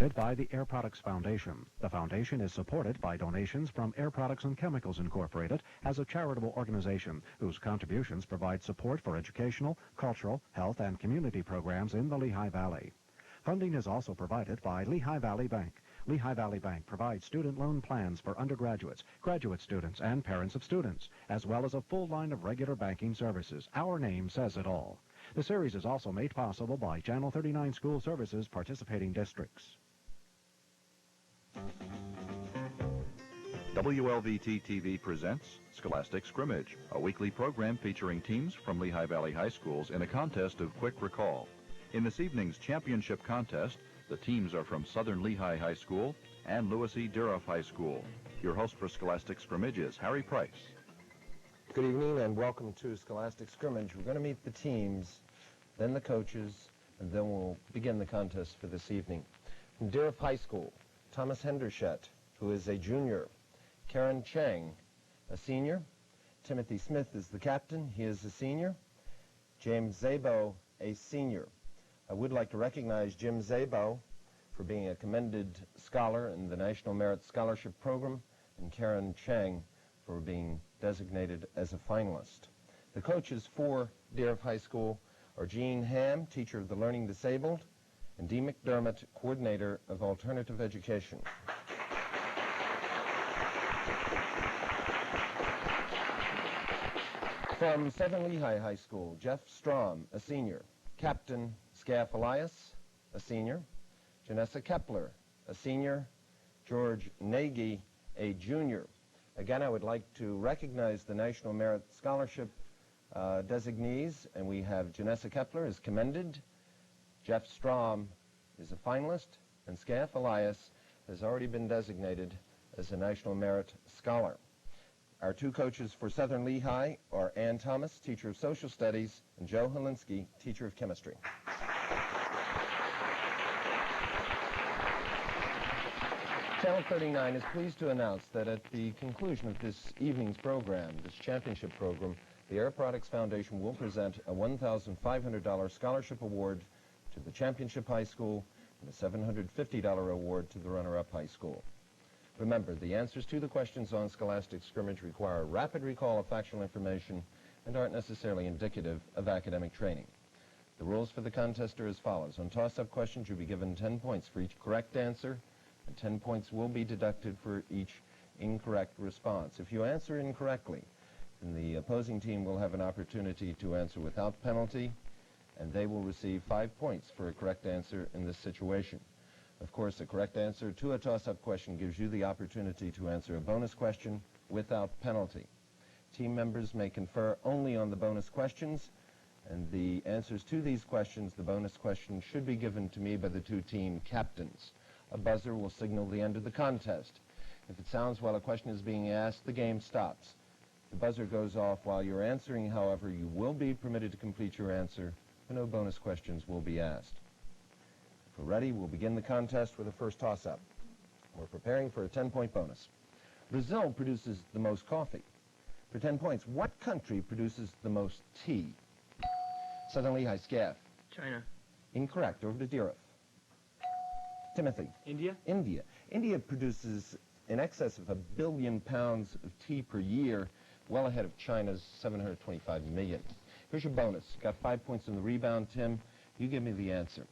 operated by the Air Products Foundation. The foundation is supported by donations from Air Products and Chemicals Incorporated as a charitable organization whose contributions provide support for educational, cultural, health, and community programs in the Lehigh Valley. Funding is also provided by Lehigh Valley Bank. Lehigh Valley Bank provides student loan plans for undergraduates, graduate students, and parents of students, as well as a full line of regular banking services. Our name says it all. The series is also made possible by Channel 39 School Services participating districts. WLVT-TV presents Scholastic Scrimmage, a weekly program featuring teams from Lehigh Valley High Schools in a contest of quick recall. In this evening's championship contest, the teams are from Southern Lehigh High School and Louis E. Dieruff High School. Your host for Scholastic Scrimmage is Harry Price. Good evening and welcome to Scholastic Scrimmage. We're going to meet the teams, then the coaches, and then we'll begin the contest for this evening. From Dieruff High School, Thomas Hendershett, who is a junior. Karen Chang, a senior. Timothy Smith is the captain. He is a senior. James Zabo, a senior. I would like to recognize Jim Zabo for being a commended scholar in the National Merit Scholarship Program, and Karen Chang for being designated as a finalist. The coaches for Dieruff High School are Jean Ham, teacher of the learning disabled, and Dee McDermott, coordinator of alternative education. From Southern Lehigh High School, Jeff Strom, a senior. Captain Scaff Elias, a senior. Janessa Kepler, a senior. George Nagy, a junior. Again, I would like to recognize the National Merit Scholarship designees, and we have Janessa Kepler is commended, Jeff Strom is a finalist, and Scaff Elias has already been designated as a National Merit Scholar. Our two coaches for Southern Lehigh are Ann Thomas, teacher of social studies, and Joe Helinski, teacher of chemistry. Channel 39 is pleased to announce that at the conclusion of this evening's program, this championship program, the Air Products Foundation will present a $1,500 scholarship award to the championship high school and a $750 award to the runner-up high school. Remember, the answers to the questions on Scholastic Scrimmage require a rapid recall of factual information and aren't necessarily indicative of academic training. The rules for the contest are as follows. On toss-up questions, you'll be given 10 points for each correct answer, and 10 points will be deducted for each incorrect response. If you answer incorrectly, then the opposing team will have an opportunity to answer without penalty, and they will receive 5 points for a correct answer in this situation. Of course, a correct answer to a toss-up question gives you the opportunity to answer a bonus question without penalty. Team members may confer only on the bonus questions, and the answers to these questions, the bonus questions, should be given to me by the two team captains. A buzzer will signal the end of the contest. If it sounds while a question is being asked, the game stops. The buzzer goes off while you're answering, however, you will be permitted to complete your answer, but no bonus questions will be asked. If we're ready, we'll begin the contest with the first toss-up. We're preparing for a 10-point bonus. Brazil produces the most coffee. For 10 points, what country produces the most tea? Southern Lehigh, Scaff. China. Incorrect. Over to Dieruff. Timothy. India. India. India produces in excess of 1 billion pounds of tea per year, well ahead of China's 725 million. Here's your bonus. Got 5 points on the rebound, Tim. You give me the answer.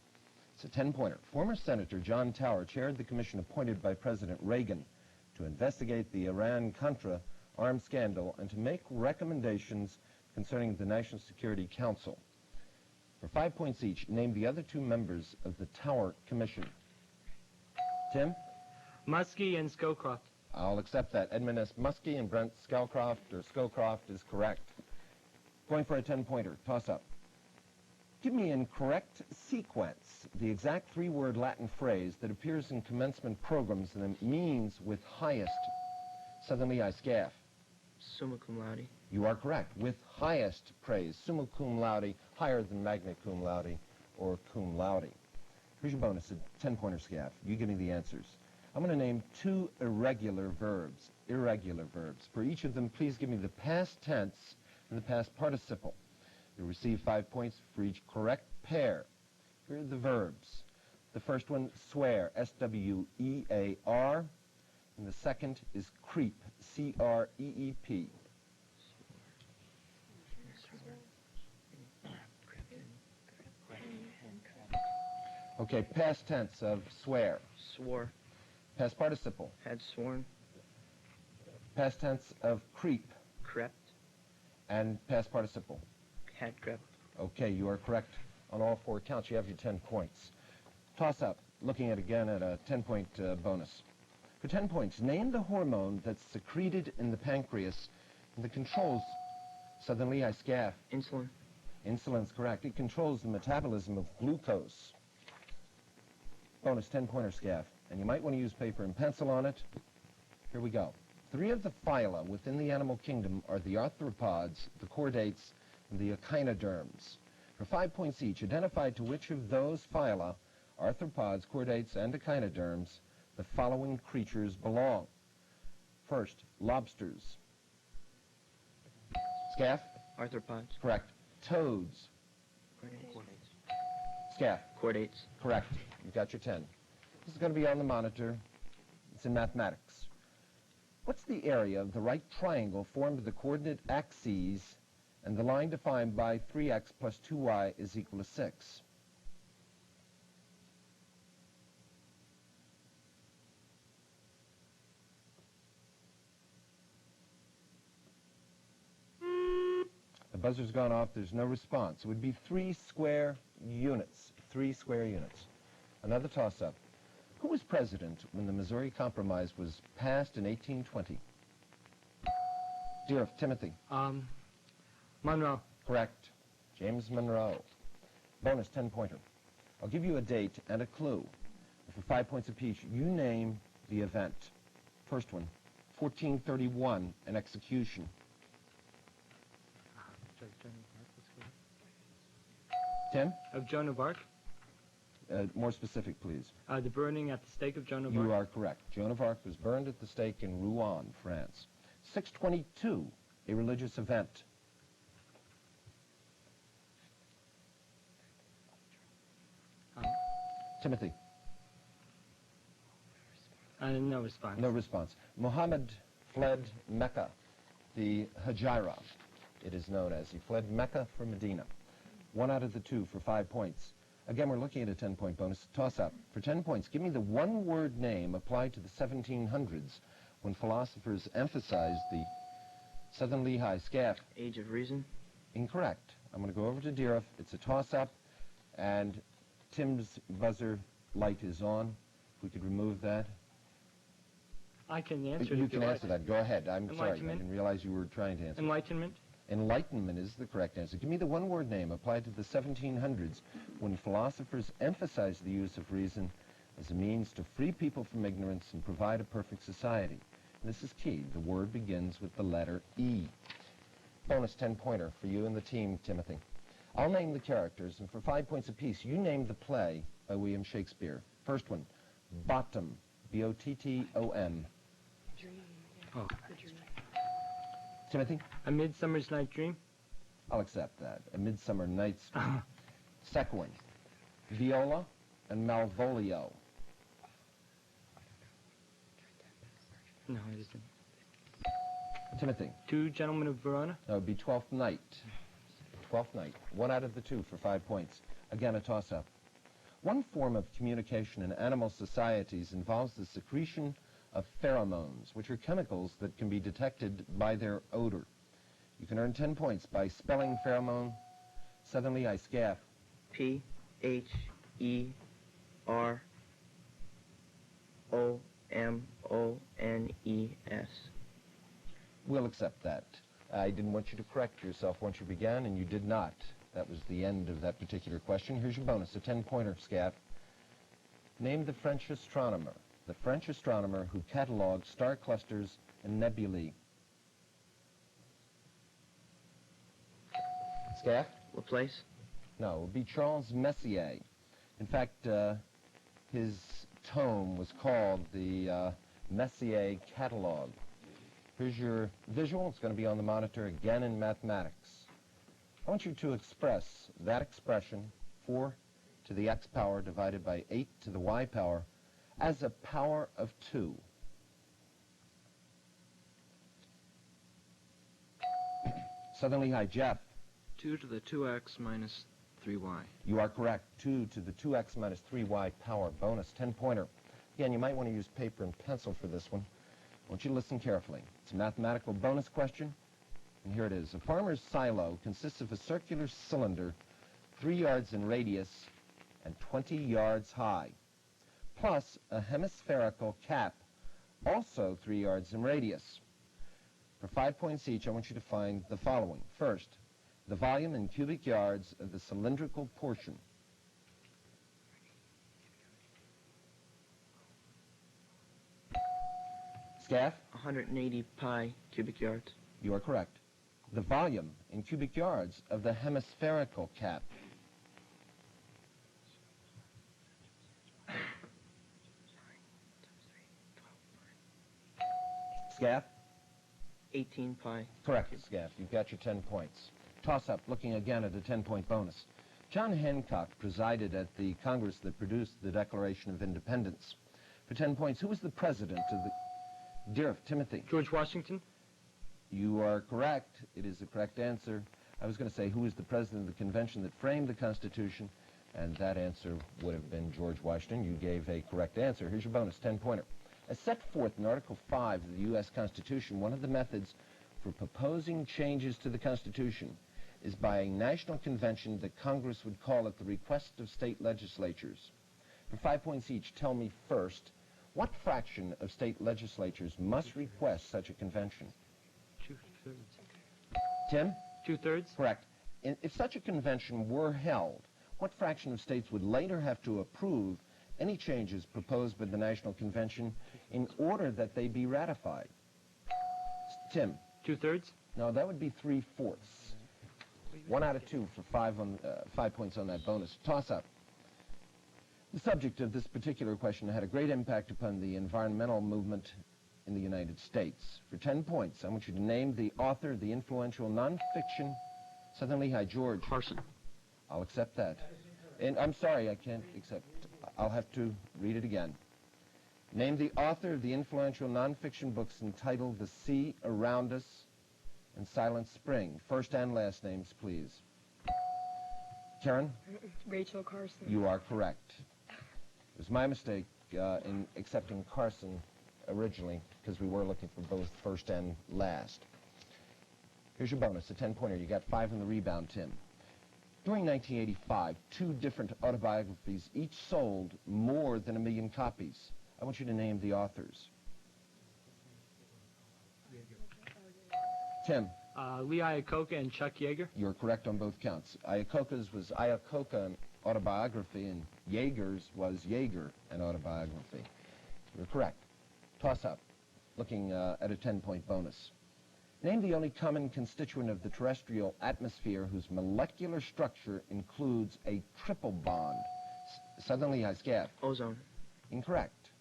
It's a 10-pointer. Former Senator John Tower chaired the commission appointed by President Reagan to investigate the Iran-Contra arms scandal and to make recommendations concerning the National Security Council. For 5 points each, name the other two members of the Tower Commission. Tim? Muskie and Scowcroft. I'll accept that. Edmund S. Muskie and Brent Scowcroft, or Scowcroft, is correct. Going for a 10-pointer. Toss up. Give me in correct sequence the exact three-word Latin phrase that appears in commencement programs and it means with highest. Southern Lehigh, Scaff. Summa cum laude. You are correct. With highest praise. Summa cum laude, higher than magna cum laude or cum laude. Here's your bonus, a 10-pointer, Scaff. You give me the answers. I'm going to name two irregular verbs. Irregular verbs. For each of them, please give me the past tense and the past participle. You'll receive 5 points for each correct pair. Here are the verbs. The first one, swear, S-W-E-A-R. And the second is creep, C-R-E-E-P. Okay, past tense of swear. Swore. Past participle. Had sworn. Past tense of creep. Crept. And past participle. Had crept. Okay, you are correct on all four counts. You have your 10 points. Toss up, looking at again at a 10-point bonus. For 10 points, name the hormone that's secreted in the pancreas and that controls Southern Lehigh SCAF. Insulin. Insulin's correct. It controls the metabolism of glucose. Bonus 10-pointer SCAF. And you might want to use paper and pencil on it. Here we go. 3 of the phyla within the animal kingdom are the arthropods, the chordates, and the echinoderms. For 5 points each, identify to which of those phyla, arthropods, chordates, and echinoderms, the following creatures belong. First, lobsters. SCAF? Arthropods. Correct. Toads. SCAF? Chordates. Correct. You've got your 10. This is going to be on the monitor. It's in mathematics. What's the area of the right triangle formed of the coordinate axes and the line defined by 3x plus 2y is equal to 6? The buzzer's gone off. There's no response. It would be 3 square units. 3 square units. Another toss-up. Who was president when the Missouri Compromise was passed in 1820? Dieruff, Timothy. Monroe. Correct. James Monroe. Bonus 10-pointer. I'll give you a date and a clue. For 5 points apiece, you name the event. First one, 1431, an execution. Tim? Of Joan of Arc. More specific, please. The burning at the stake of Joan of Arc. You are correct. Joan of Arc was burned at the stake in Rouen, France. 622, a religious event. Timothy. No response. No response. Muhammad fled Mecca, the Hijra, it is known as. He fled Mecca for Medina. 1 out of the 2 for 5 points. Again, we're looking at a 10-point bonus. Toss-up. For 10 points, give me the one-word name applied to the 1700s when philosophers emphasized the Southern Lehigh SCAF. Age of Reason. Incorrect. I'm going to go over to Dieruff. It's a toss-up, and Tim's buzzer light is on. If we could remove that. I can answer it. You if can like. answer that. Go ahead. I'm sorry. I Enlightenment. didn't realize you were trying to answer. Enlightenment. Enlightenment is the correct answer. Give me the one-word name applied to the 1700s when philosophers emphasized the use of reason as a means to free people from ignorance and provide a perfect society. And this is key. The word begins with the letter E. Bonus 10-pointer for you and the team, Timothy. I'll name the characters, and for 5 points apiece, you name the play by William Shakespeare. First one, Bottom, B-O-T-T-O-M. Oh. Timothy? A Midsummer's Night Dream. I'll accept that. A Midsummer Night's Dream. Second one, Viola and Malvolio. No, it isn't. Timothy? 2 Gentlemen of Verona. That would be Twelfth Night. Twelfth Night. 1 out of the 2 for 5 points. Again, a toss-up. One form of communication in animal societies involves the secretion of pheromones, which are chemicals that can be detected by their odor. You can earn 10 points by spelling pheromone. Southern Lehigh SCAF. P-H-E-R-O-M-O-N-E-S. We'll accept that. I didn't want you to correct yourself once you began, and you did not. That was the end of that particular question. Here's your bonus, a 10-pointer, SCAF. Name the French astronomer. The French astronomer who cataloged star clusters and nebulae. SCAF? Laplace. No, it would be Charles Messier. In fact, his tome was called the Messier Catalog. Here's your visual. It's going to be on the monitor again in mathematics. I want you to express that expression for to the x power divided by 8 to the y power as a power of 2? Southern Lehigh, Jeff. 2 to the 2x minus 3y. You are correct. 2 to the 2x minus 3y power. Bonus 10-pointer. Again, you might want to use paper and pencil for this one. I want you to listen carefully. It's a mathematical bonus question, and here it is. A farmer's silo consists of a circular cylinder 3 yards in radius and 20 yards high, plus a hemispherical cap, also 3 yards in radius. For 5 points each, I want you to find the following. First, the volume in cubic yards of the cylindrical portion. Scaff? 180 pi cubic yards. You are correct. The volume in cubic yards of the hemispherical cap. Scaff? 18 pi. Correct, Scaff. You've got your 10 points. Toss-up, looking again at a 10-point bonus. John Hancock presided at the Congress that produced the Declaration of Independence. For 10 points, who was the president of the... Dieruff, Timothy. George Washington. You are correct. It is the correct answer. I was going to say who was the president of the convention that framed the Constitution, and that answer would have been George Washington. You gave a correct answer. Here's your bonus, 10-pointer. As set forth in Article 5 of the U.S. Constitution, one of the methods for proposing changes to the Constitution is by a national convention that Congress would call at the request of state legislatures. For 5 points each, tell me first, what fraction of state legislatures must request such a convention? 2/3. Tim? 2/3. Correct. If such a convention were held, what fraction of states would later have to approve any changes proposed by the National Convention in order that they be ratified? Tim? 2/3. No, that would be 3/4. 1 out of 2 for 5 points on that bonus. Toss-up. The subject of this particular question had a great impact upon the environmental movement in the United States. For 10 points, I want you to name the author of the influential nonfiction Southern Lehigh, George. Carson. I'll accept that. And I'm sorry, I can't accept. I'll have to read it again. Name the author of the influential nonfiction books entitled The Sea Around Us and Silent Spring. First and last names, please. Karen? Rachel Carson. You are correct. It was my mistake in accepting Carson originally, because we were looking for both first and last. Here's your bonus, a 10-pointer. You got 5 in the rebound, Tim. During 1985, 2 different autobiographies each sold more than 1 million copies. I want you to name the authors. Tim. Lee Iacocca and Chuck Yeager. You're correct on both counts. Iacocca's was Iacocca, an autobiography, and Yeager's was Yeager, an autobiography. You're correct. Toss-up, looking at a 10-point bonus. Name the only common constituent of the terrestrial atmosphere whose molecular structure includes a triple bond. Southern Lehigh, Scaff. Ozone. Incorrect.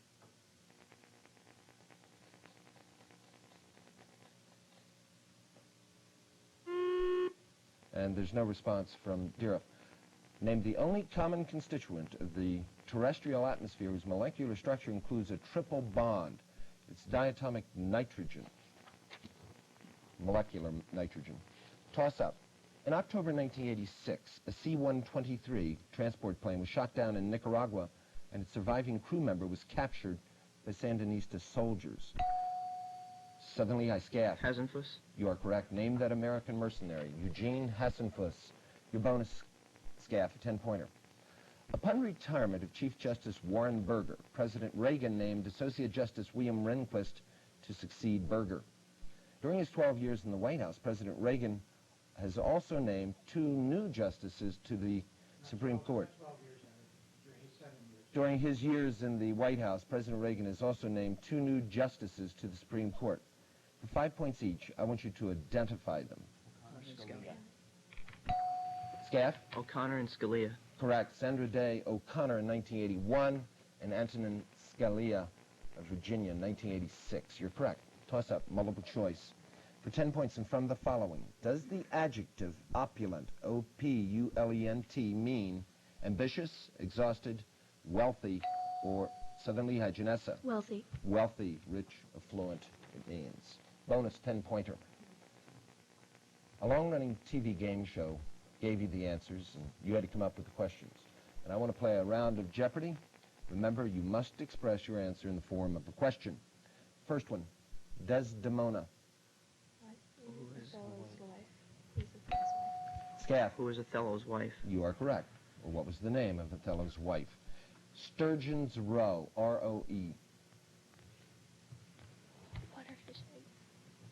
And there's no response from Dieruff. Name the only common constituent of the terrestrial atmosphere whose molecular structure includes a triple bond. It's diatomic nitrogen. Molecular nitrogen. Toss-up. In October 1986, a C-123 transport plane was shot down in Nicaragua, and its surviving crew member was captured by Sandinista soldiers. Southern Lehigh, Scaff. Hasenfuss. You are correct. Name that American mercenary. Eugene Hasenfuss. Your bonus, Scaff, a 10-pointer. Upon retirement of Chief Justice Warren Burger, President Reagan named Associate Justice William Rehnquist to succeed Burger. During his 12 years in the White House, President Reagan has also named 2 new justices to the Supreme Court. During his years in the White House, President Reagan has also named 2 new justices to the Supreme Court. For 5 points each, I want you to identify them. Scaff? O'Connor and Scalia. Correct. Sandra Day O'Connor in 1981 and Antonin Scalia of Virginia in 1986. You're correct. Toss-up, multiple choice. For 10 points and from the following, does the adjective opulent, O-P-U-L-E-N-T, mean Ambitious, exhausted, wealthy, or Southern Lehigh, Janessa? Wealthy. Wealthy, rich, affluent, it means. Bonus 10-pointer. A long-running TV game show gave you the answers, and you had to come up with the questions. And I want to play a round of Jeopardy. Remember, you must express your answer in the form of a question. First one, Desdemona. Scaff. Who was Othello's wife? You are correct. Or what was the name of Othello's wife? Sturgeon's Roe, R-O-E. Water fish egg.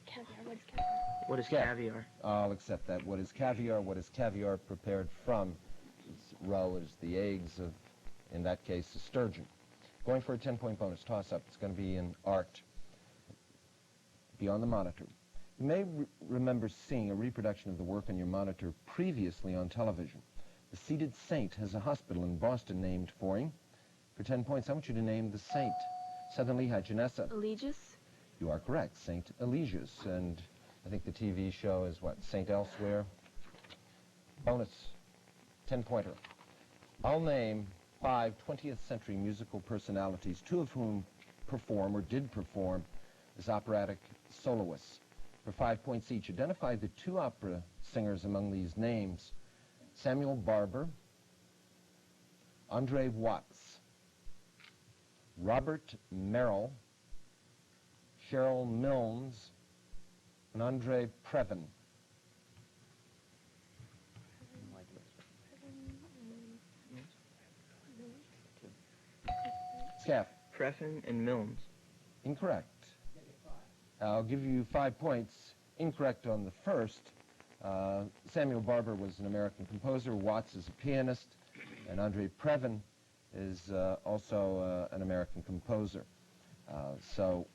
Caviar. What is caviar? What is Scaff. caviar? I'll accept that. What is caviar? What is caviar prepared from? Roe is the eggs of, in that case, a sturgeon. Going for a 10-point bonus toss-up. It's going to be in art. Be on the monitor. You may remember seeing a reproduction of the work on your monitor previously on television. The Seated Saint has a hospital in Boston named for him. For 10 points, I want you to name the saint. Southern Lehigh, Janessa. Eligius. You are correct, Saint Eligius. And I think the TV show is what, Saint Elsewhere? Bonus, 10-pointer. I'll name 5 20th century musical personalities, 2 of whom perform or did perform as operatic soloists. For 5 points each, identify the 2 opera singers among these names: Samuel Barber, Andre Watts, Robert Merrill, Cheryl Milnes, and Andre Previn. Scaff. Prefin and Milnes. Incorrect. I'll give you 5 points. Incorrect on the first. Samuel Barber was an American composer. Watts is a pianist. And Andre Previn is also an American composer. So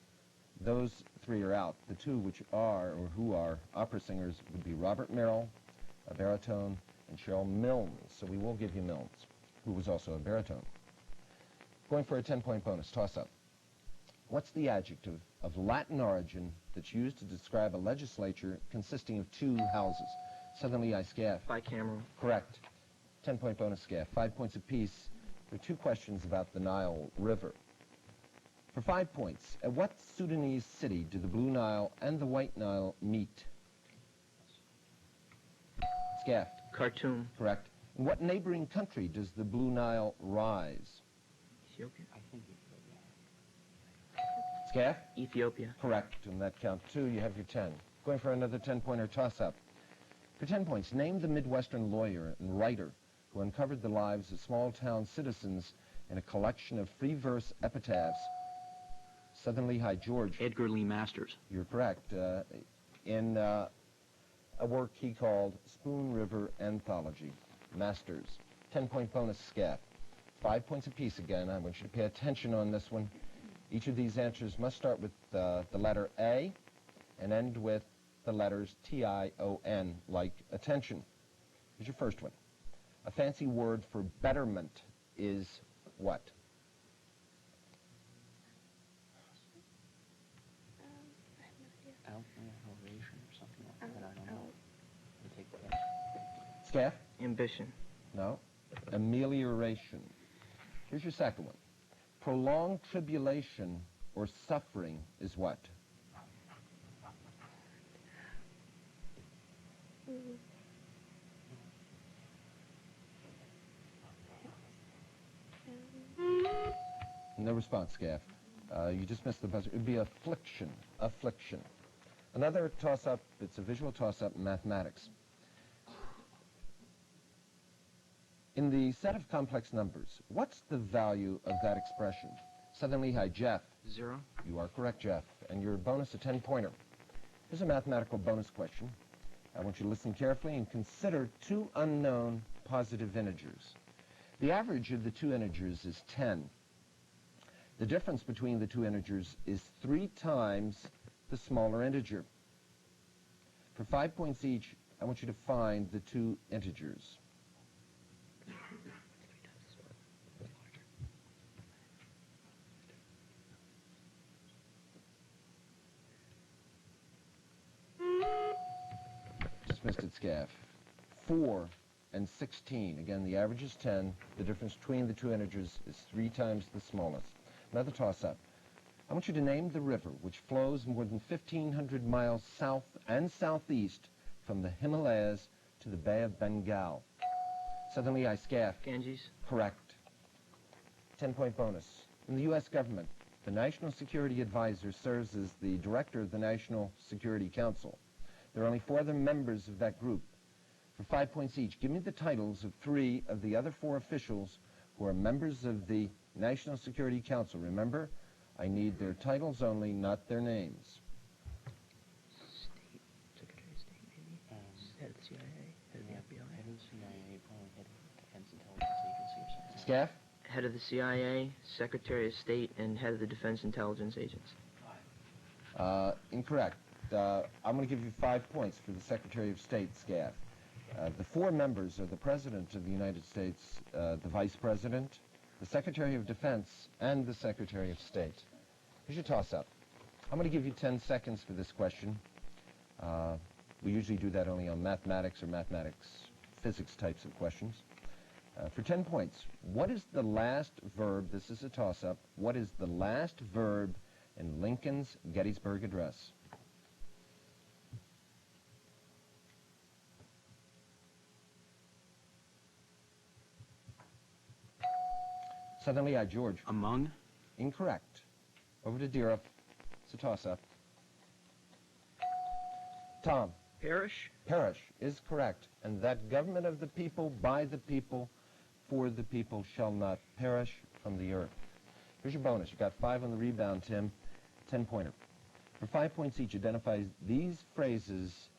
those 3 are out. The 2 which are, or who are, opera singers would be Robert Merrill, a baritone, and Cheryl Milnes. So we will give you Milnes, who was also a baritone. Going for a 10-point bonus, toss-up. What's the adjective of Latin origin that's used to describe a legislature consisting of 2 houses? Southern Lehigh, Scaff. Bicameral. Correct. 10-point bonus, Scaff. 5 points apiece. There are 2 questions about the Nile River. For 5 points, at what Sudanese city do the Blue Nile and the White Nile meet? Scaff. Khartoum. Correct. In what neighboring country does the Blue Nile rise? Ethiopia. Scaff? Ethiopia. Correct. And that count 2. You have your 10. Going for another 10-pointer toss-up. For 10 points, name the Midwestern lawyer and writer who uncovered the lives of small-town citizens in a collection of free verse epitaphs. Southern Lehigh, George. Edgar Lee Masters. You're correct. In a work he called Spoon River Anthology. Masters. 10-point bonus, Scaff. 5 points apiece again. I want you to pay attention on this one. Each of these answers must start with the letter A and end with the letters T-I-O-N, like attention. Here's your first one. A fancy word for betterment is what? I have no idea. Elevation or something like that. I don't know. You take the guess. Scaff? Ambition. No. Amelioration. Here's your second one. Prolonged tribulation or suffering is what? No response, Scaff. You just missed the buzzer. It would be affliction. Affliction. Another toss-up, it's a visual toss-up in mathematics. In the set of complex numbers, what's the value of that expression? Southern Lehigh, Jeff. 0. You are correct, Jeff. And your bonus, a 10-pointer. Here's a mathematical bonus question. I want you to listen carefully and consider 2 unknown positive integers. The average of the 2 integers is 10. The difference between the 2 integers is 3 times the smaller integer. For 5 points each, I want you to find the 2 integers. Just missed it, Scaff. 4 and 16. Again, the average is 10. The difference between the two integers is 3 times the smallest. Another toss-up. I want you to name the river which flows more than 1,500 miles south and southeast from the Himalayas to the Bay of Bengal. Southern Lehigh, Scaff. Ganges. Correct. 10-point bonus. In the U.S. government, the National Security Advisor serves as the director of the National Security Council. There are only 4 other members of that group. For 5 points each, give me the titles of 3 of the other 4 officials who are members of the National Security Council. Remember, I need their titles only, not their names. State. Secretary of State, maybe? Head of the CIA? Head of the FBI? Head of the CIA, probably head of the Defense Intelligence Agency or something. Scaff? Head of the CIA, Secretary of State, and Head of the Defense Intelligence Agency. Incorrect. I'm going to give you 5 points for the Secretary of State, Scaff. The 4 members are the President of the United States, the Vice President, the Secretary of Defense, and the Secretary of State. Here's your toss-up. I'm going to give you 10 seconds for this question. We usually do that only on mathematics or mathematics, physics types of questions. For 10 points, what is the last verb, this is a toss-up, what is the last verb in Lincoln's Gettysburg Address? Southern Lehigh, George. Among? Incorrect. Over to Dieruff. It's a toss-up. Tom. Parish? Parish is correct. And that government of the people, by the people, for the people shall not perish from the earth. Here's your bonus. You got 5 on the rebound, Tim. 10-pointer. For 5 points each, identify these phrases,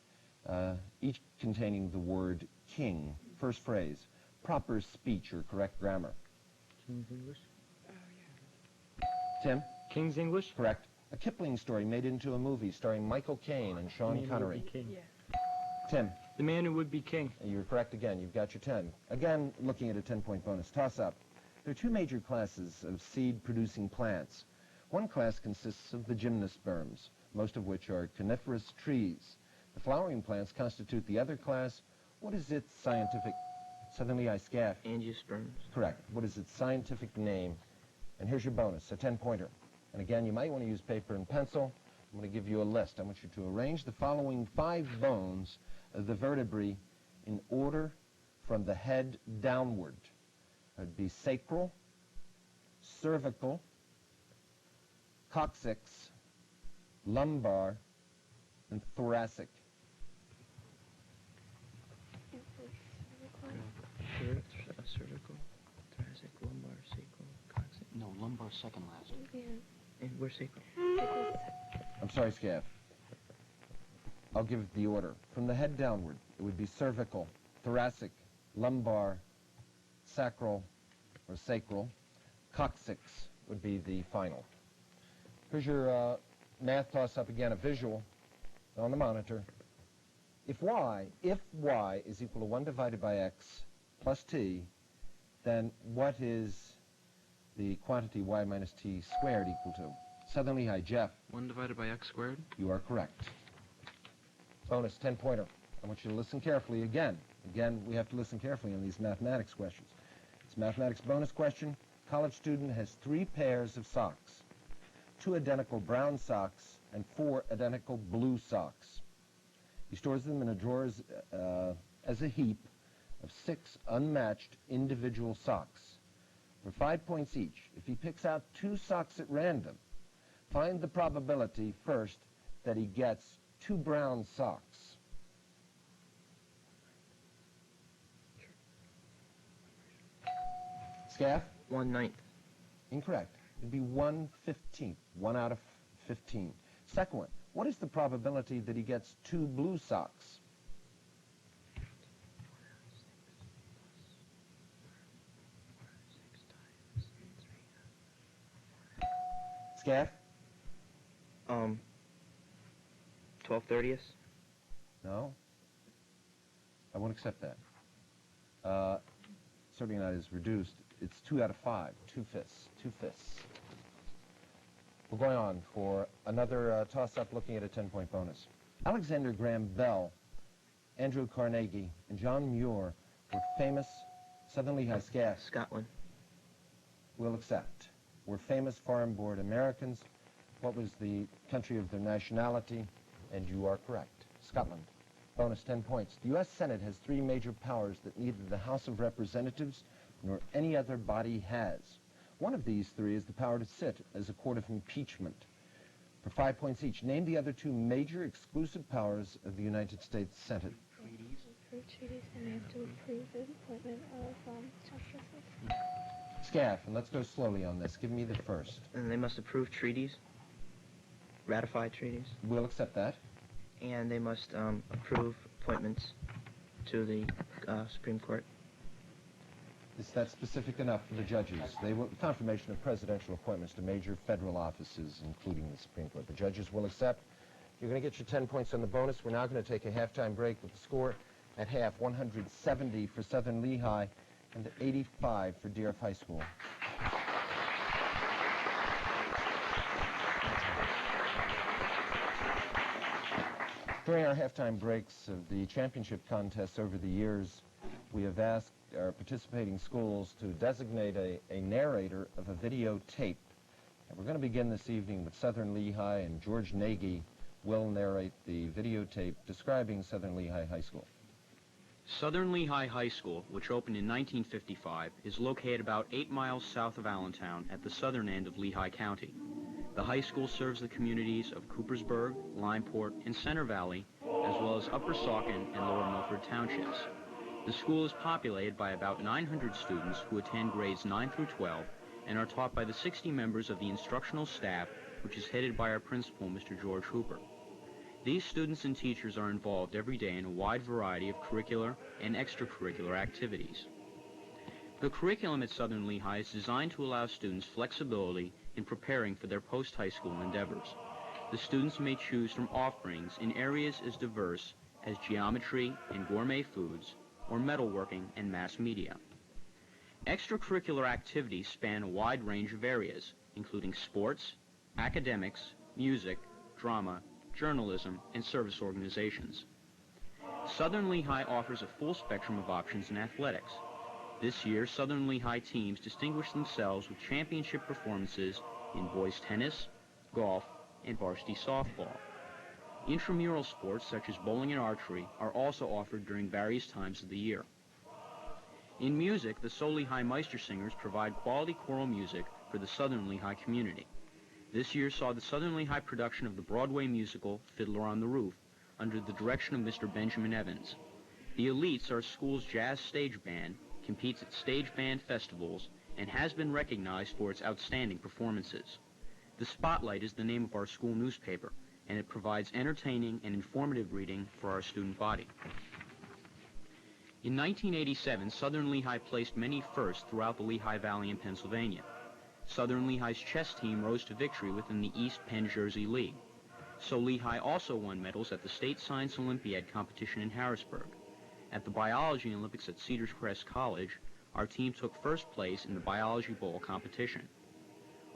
each containing the word king. First phrase, proper speech or correct grammar. King's English? Tim? King's English? Correct. A Kipling story made into a movie starring Michael Caine and Sean Connery. Tim? The Man Who Would Be King. You're correct again. You've got your 10. Again, looking at a 10-point bonus. Toss up. There are 2 major classes of seed-producing plants. One class consists of the gymnosperms, most of which are coniferous trees. The flowering plants constitute the other class. What is its scientific... Southern Lehigh, Scaff. Angiosperms. Correct. What is its scientific name? And here's your bonus, a 10-pointer. And again, you might want to use paper and pencil. I'm going to give you a list. I want you to arrange the following 5 bones of the vertebrae in order from the head downward. It would be sacral, cervical, coccyx, lumbar, and thoracic. Cervical, thoracic, lumbar, sacral, coccyx. No, lumbar second last. Yeah. And where's sacral? I'm sorry, Scaff. I'll give it the order. From the head downward, it would be cervical, thoracic, lumbar, sacral, or sacral. Coccyx would be the final. Here's your math toss-up again, a visual on the monitor. If y is equal to 1 divided by x plus t, then what is the quantity y minus t squared equal to? Southern Lehigh, Jeff. 1 divided by x squared? You are correct. Bonus, 10-pointer. I want you to listen carefully again. Again, we have to listen carefully on these mathematics questions. It's a mathematics bonus question. College student has 3 pairs of socks, 2 identical brown socks, and 4 identical blue socks. He stores them in a drawer as a heap of 6 unmatched individual socks. For 5 points each, if he picks out 2 socks at random, find the probability first that he gets 2 brown socks. Scaff? 1/9. Incorrect. It'd be 1/15, 1 out of 15. Second one, what is the probability that he gets 2 blue socks? Scaff? 12/30. No. I won't accept that. Certainly not as reduced. It's 2 out of 5, 2/5. 2/5. We're going on for another toss-up looking at a 10-point bonus. Alexander Graham Bell, Andrew Carnegie, and John Muir We're famous. Southern Lehigh Scaff. Scotland. We'll accept. We're famous foreign-born Americans. What was the country of their nationality? And you are correct. Scotland. Bonus 10 points. The U.S. Senate has three major powers that neither the House of Representatives nor any other body has. One of these three is the power to sit as a court of impeachment. For 5 points each, name the other two major exclusive powers of the United States Senate. Treaties. Approve treaties, and they have to approve the appointment of justices. Scaff, and let's go slowly on this. Give me the first. And they must approve treaties, ratify treaties, We'll accept that. and they must approve appointments to the Supreme Court. Is that specific enough for the judges? They will confirmation of presidential appointments to major federal offices, including the Supreme Court. The judges will accept. You're going to get your 10 points on the bonus. We're now going to take a halftime break with the score at half, 170 for Southern Lehigh and 85 for Dieruff High School. During our halftime breaks of the championship contests over the years, we have asked our participating schools to designate a narrator of a videotape. And we're going to begin this evening with Southern Lehigh, and George Nagy will narrate the videotape describing Southern Lehigh High School. Southern Lehigh High School, which opened in 1955, is located about 8 miles south of Allentown at the southern end of Lehigh County. The high school serves the communities of Coopersburg, Limeport, and Center Valley, as well as Upper Saucon and Lower Milford Townships. The school is populated by about 900 students who attend grades 9 through 12 and are taught by the 60 members of the instructional staff, which is headed by our principal, Mr. George Hooper. These students and teachers are involved every day in a wide variety of curricular and extracurricular activities. The curriculum at Southern Lehigh is designed to allow students flexibility in preparing for their post-high school endeavors. The students may choose from offerings in areas as diverse as geometry and gourmet foods, or metalworking and mass media. Extracurricular activities span a wide range of areas, including sports, academics, music, drama, journalism, and service organizations. Southern Lehigh offers a full spectrum of options in athletics. This year, Southern Lehigh teams distinguished themselves with championship performances in boys tennis, golf, and varsity softball. Intramural sports such as bowling and archery are also offered during various times of the year. In music, the Sol Lehigh Meistersingers provide quality choral music for the Southern Lehigh community. This year saw the Southern Lehigh production of the Broadway musical Fiddler on the Roof under the direction of Mr. Benjamin Evans. The Elites, our school's jazz stage band, competes at stage band festivals and has been recognized for its outstanding performances. The Spotlight is the name of our school newspaper, and it provides entertaining and informative reading for our student body. In 1987, Southern Lehigh placed many firsts throughout the Lehigh Valley in Pennsylvania. Southern Lehigh's chess team rose to victory within the East Penn Jersey League. So Lehigh also won medals at the State Science Olympiad competition in Harrisburg. At the Biology Olympics at Cedars Crest College, our team took first place in the Biology Bowl competition.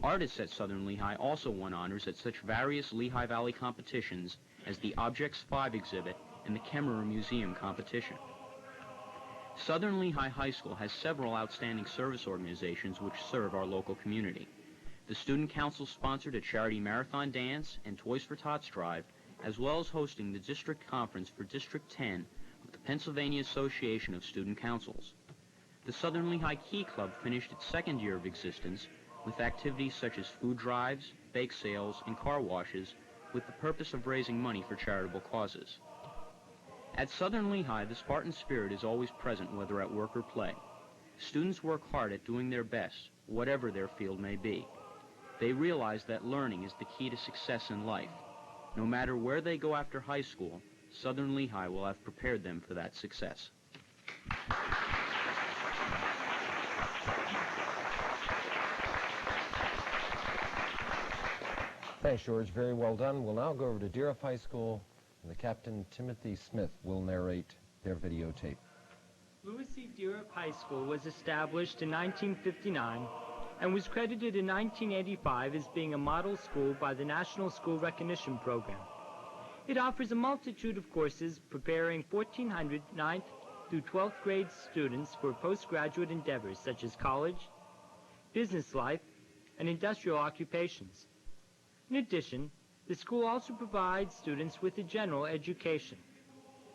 Artists at Southern Lehigh also won honors at such various Lehigh Valley competitions as the Objects 5 exhibit and the Kemmerer Museum competition. Southern Lehigh High School has several outstanding service organizations which serve our local community. The Student Council sponsored a charity marathon dance and Toys for Tots drive, as well as hosting the district conference for District 10 of the Pennsylvania Association of Student Councils. The Southern Lehigh Key Club finished its second year of existence with activities such as food drives, bake sales, and car washes with the purpose of raising money for charitable causes. At Southern Lehigh, the Spartan spirit is always present whether at work or play. Students work hard at doing their best, whatever their field may be. They realize that learning is the key to success in life. No matter where they go after high school, Southern Lehigh will have prepared them for that success. Thanks, George. Very well done. We'll now go over to Dieruff High School, and the Captain Timothy Smith will narrate their videotape. Louis C. Dieruff High School was established in 1959 and was credited in 1985 as being a model school by the National School Recognition Program. It offers a multitude of courses preparing 1,400 9th, through 12th grade students for postgraduate endeavors such as college, business life, and industrial occupations. In addition, the school also provides students with a general education.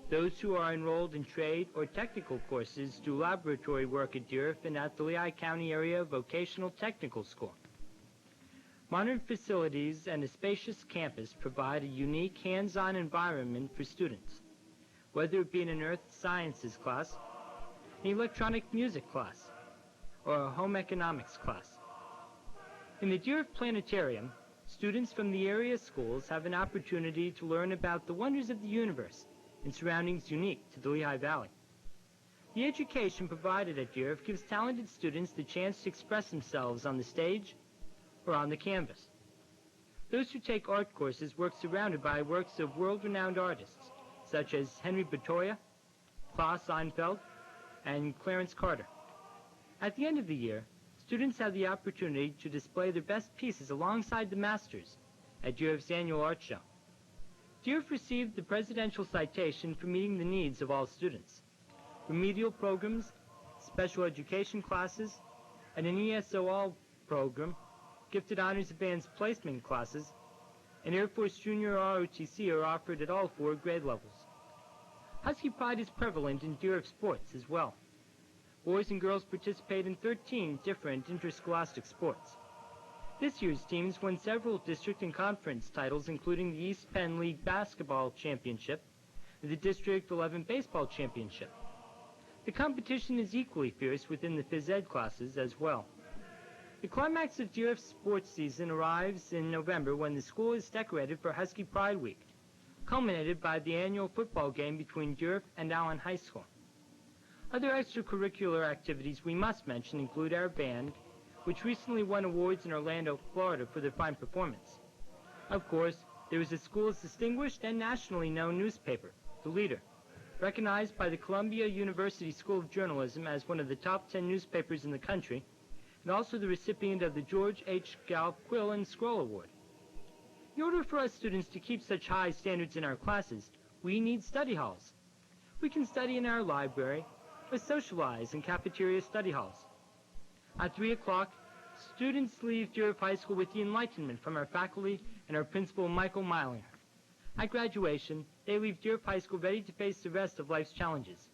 Those who are enrolled in trade or technical courses do laboratory work at Dieruff and at the Lehigh County Area Vocational Technical School. Modern facilities and a spacious campus provide a unique hands-on environment for students, whether it be in an earth sciences class, an electronic music class, or a home economics class. In the Dieruff Planetarium, students from the area schools have an opportunity to learn about the wonders of the universe and surroundings unique to the Lehigh Valley. The education provided at Dieruff gives talented students the chance to express themselves on the stage or on the canvas. Those who take art courses work surrounded by works of world-renowned artists, such as Henry Bertoia, Klaus Einfeld, and Clarence Carter. At the end of the year, students have the opportunity to display their best pieces alongside the masters at Dieruff's annual art show. Dieruff received the presidential citation for meeting the needs of all students. Remedial programs, special education classes, and an ESOL program, gifted honors advanced placement classes, and Air Force Junior ROTC are offered at all 4 grade levels. Husky pride is prevalent in Dieruff sports as well. Boys and girls participate in 13 different interscholastic sports. This year's teams won several district and conference titles, including the East Penn League Basketball Championship and the District 11 Baseball Championship. The competition is equally fierce within the phys ed classes as well. The climax of Dieruff's sports season arrives in November when the school is decorated for Husky Pride Week, culminated by the annual football game between Dieruff and Allen High School. Other extracurricular activities we must mention include our band, which recently won awards in Orlando, Florida for their fine performance. Of course, there is the school's distinguished and nationally known newspaper, The Leader, recognized by the Columbia University School of Journalism as one of the top 10 newspapers in the country, and also the recipient of the George H. Gallup Quill and Scroll Award. In order for us students to keep such high standards in our classes, we need study halls. We can study in our library or socialize in cafeteria study halls. At 3 o'clock, students leave Dieruff High School with the enlightenment from our faculty and our principal, Michael Meilinger. At graduation, they leave Dieruff High School ready to face the rest of life's challenges.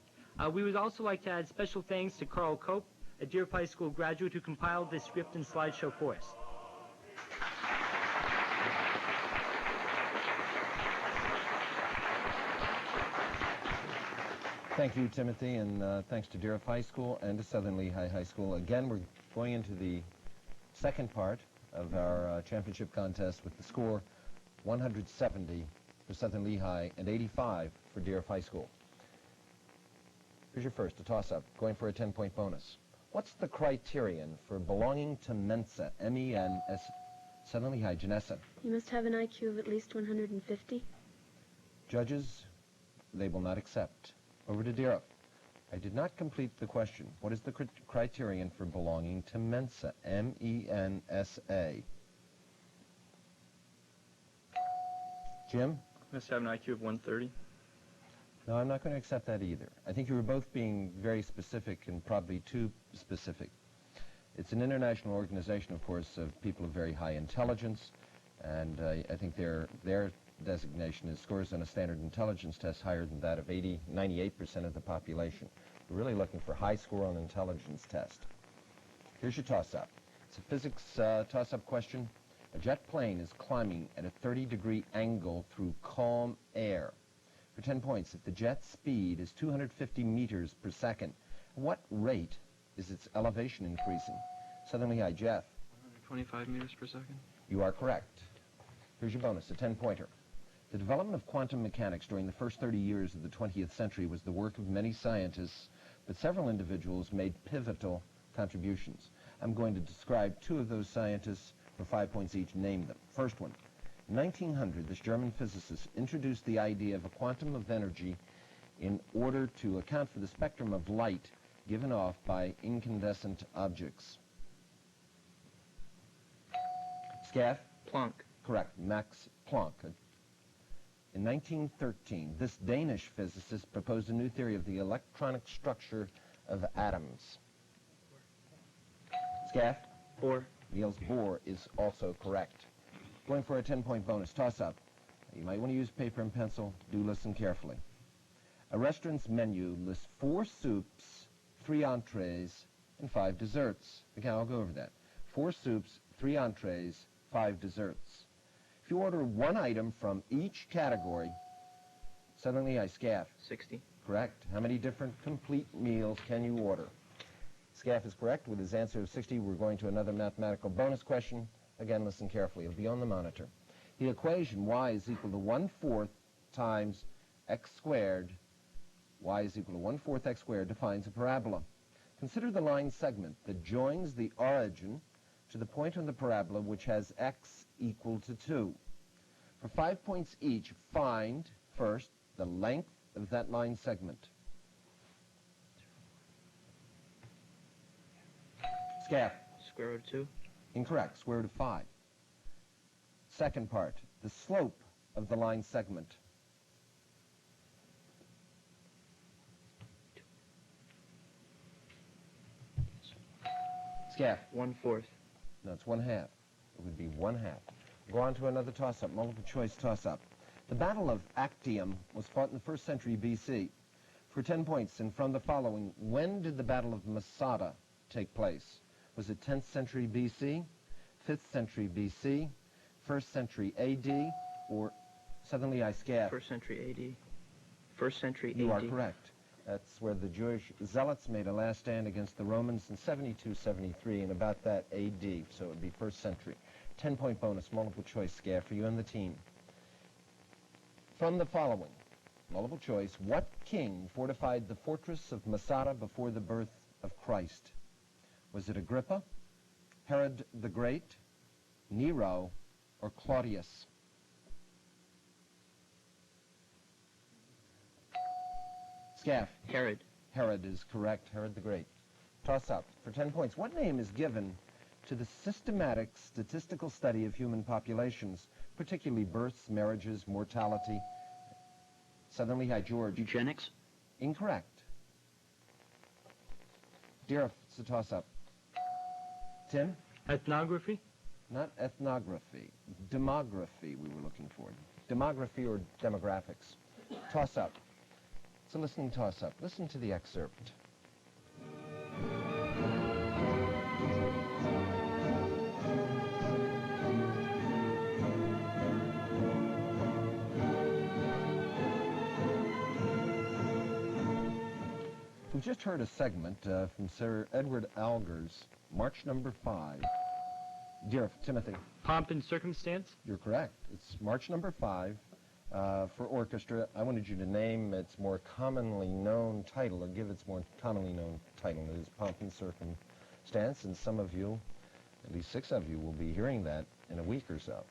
We would also like to add special thanks to Carl Cope, a Dieruff High School graduate who compiled this script and slideshow for us. Thank you, Timothy, and thanks to Dieruff High School and to Southern Lehigh High School. Again, we're going into the second part of our championship contest with the score 170 for Southern Lehigh and 85 for Dieruff High School. Here's your first, a toss-up, going for a 10-point bonus. What's the criterion for belonging to Mensa, M-E-N-S, Southern Lehigh, Janessa? You must have an IQ of at least 150. Judges, they will not accept. Over to Dieruff. I did not complete the question. What is the criterion for belonging to Mensa, M-E-N-S-A? Jim? Must have an IQ of 130. No, I'm not going to accept that either. I think you were both being very specific and probably too specific. It's an international organization, of course, of people of very high intelligence, and I think their designation is scores on a standard intelligence test higher than that of 98% of the population. We're really looking for high score on intelligence test. Here's your toss-up. It's a physics toss-up question. A jet plane is climbing at a 30-degree angle through calm air. For 10 points, if the jet speed is 250 meters per second, at what rate is its elevation increasing? Southern Lehigh, Jeff. 125 meters per second. You are correct. Here's your bonus, a 10-pointer. The development of quantum mechanics during the first 30 years of the 20th century was the work of many scientists, but several individuals made pivotal contributions. I'm going to describe 2 of those scientists for 5 points each. Name them. First one. In 1900, this German physicist introduced the idea of a quantum of energy in order to account for the spectrum of light given off by incandescent objects. Scaff? Planck. Correct. Max Planck. In 1913, this Danish physicist proposed a new theory of the electronic structure of atoms. Scaff? 4. Niels Bohr is also correct. Going for a 10-point bonus toss-up. You might want to use paper and pencil. Do listen carefully. A restaurant's menu lists 4 soups, 3 entrees, and 5 desserts. Okay, I'll go over that. 4 soups, 3 entrees, 5 desserts. If you order one item from each category, suddenly I Scaff. 60. Correct. How many different complete meals can you order? Scaff is correct. With his answer of 60, we're going to another mathematical bonus question. Again, listen carefully. It'll be on the monitor. The equation y is equal to 1/4 times x squared. Y is equal to 1/4 x squared defines a parabola. Consider the line segment that joins the origin to the point on the parabola which has x equal to 2. For 5 points each, find, first, the length of that line segment. Scaff. Square root of 2. Incorrect. Square root of 5. Second part, the slope of the line segment. Scaff. 1/4. No, it's 1/2. It would be 1/2. Go on to another toss-up, multiple choice toss-up. The Battle of Actium was fought in the 1st century B.C. For 10 points, and from the following, when did the Battle of Masada take place? Was it 10th century B.C., 5th century B.C., 1st century A.D., or suddenly I Scaff? 1st century A.D. 1st century A.D. You are correct. That's where the Jewish zealots made a last stand against the Romans in 72-73, and about that A.D., so it would be 1st century. 10-point bonus, multiple choice, Scaff, for you and the team. From the following, multiple choice, what king fortified the fortress of Masada before the birth of Christ? Was it Agrippa, Herod the Great, Nero, or Claudius? Scaff. Herod. Herod is correct. Herod the Great. Toss up for 10 points. What name is given to the systematic statistical study of human populations, particularly births, marriages, mortality? Southern Lehigh, George. Eugenics? Incorrect. Dieruff, it's a toss up. Tim? Ethnography? Not ethnography. Demography we were looking for. Demography or demographics. Toss up. It's a listening toss-up. Listen to the excerpt. We've just heard a segment from Sir Edward Alger's March number 5. Dear Timothy. Pomp and Circumstance? You're correct. It's March number 5. For orchestra, I wanted you to name its more commonly known title, or give its more commonly known title. It is Pomp and Circumstance, and some of you, at least 6 of you, will be hearing that in a week or so.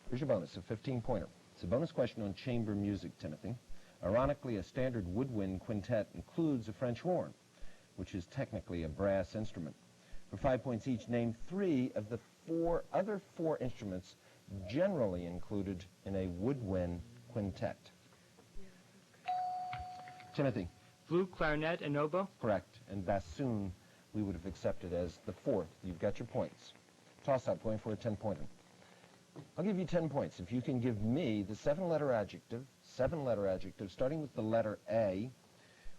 Here's your bonus, a 15-pointer. It's a bonus question on chamber music, Timothy. Ironically, a standard woodwind quintet includes a French horn, which is technically a brass instrument. For 5 points each, name 3 of the other 4 instruments generally included in a woodwind quintet. Timothy. Flute, clarinet, and oboe? Correct. And bassoon we would have accepted as the 4th. You've got your points. Toss-up, going for a 10-pointer. I'll give you 10 points if you can give me the 7-letter adjective, starting with the letter A,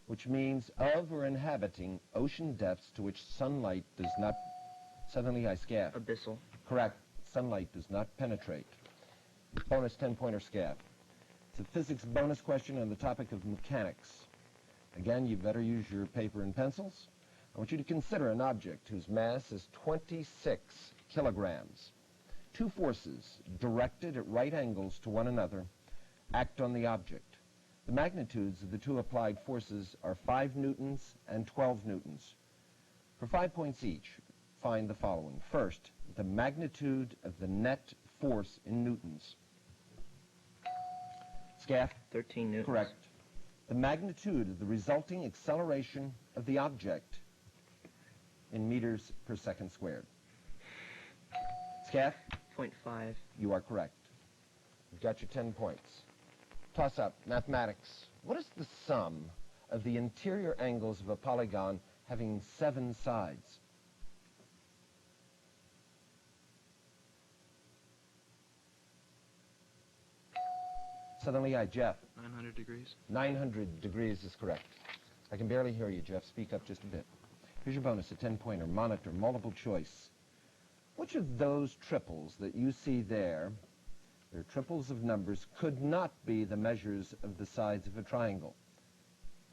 which means of or inhabiting ocean depths to which sunlight does not... Southern Lehigh, Scaff. Abyssal. Correct. Sunlight does not penetrate. Bonus 10-pointer, Scaff. It's a physics bonus question on the topic of mechanics. Again, you better use your paper and pencils. I want you to consider an object whose mass is 26 kilograms. 2 forces directed at right angles to one another act on the object. The magnitudes of the 2 applied forces are 5 newtons and 12 newtons. For 5 points each, find the following. First, the magnitude of the net force in newtons. Scaff? 13 newtons. Correct. The magnitude of the resulting acceleration of the object in meters per second squared. Scaff? 0.5. You are correct. You've got your 10 points. Toss up. Mathematics. What is the sum of the interior angles of a polygon having 7 sides? Southern Lehigh, Jeff. 900 degrees. 900 degrees is correct. I can barely hear you, Jeff. Speak up just a bit. Here's your bonus, a 10-pointer. Monitor, multiple choice. Which of those triples that you see there, they're triples of numbers, could not be the measures of the sides of a triangle?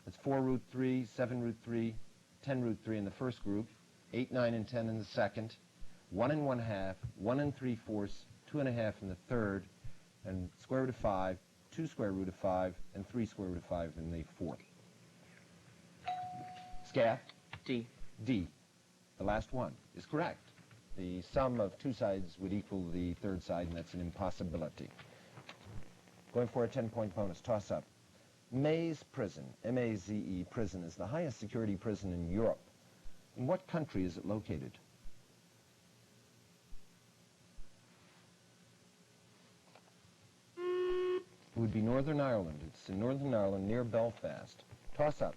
That's 4 root 3, 7 root 3, 10 root 3 in the first group, 8, 9, and 10 in the second, 1 and 1/2, 1 and 3/4, 2 1/2 in the third, and square root of 5, 2 square root of 5, and 3 square root of 5 in the fourth. Scaff? D. D. The last one is correct. The sum of 2 sides would equal the third side, and that's an impossibility. Going for a 10-point bonus. Toss up. Maze Prison, M-A-Z-E, prison, is the highest security prison in Europe. In what country is it located? It would be Northern Ireland. It's in Northern Ireland near Belfast. Toss up.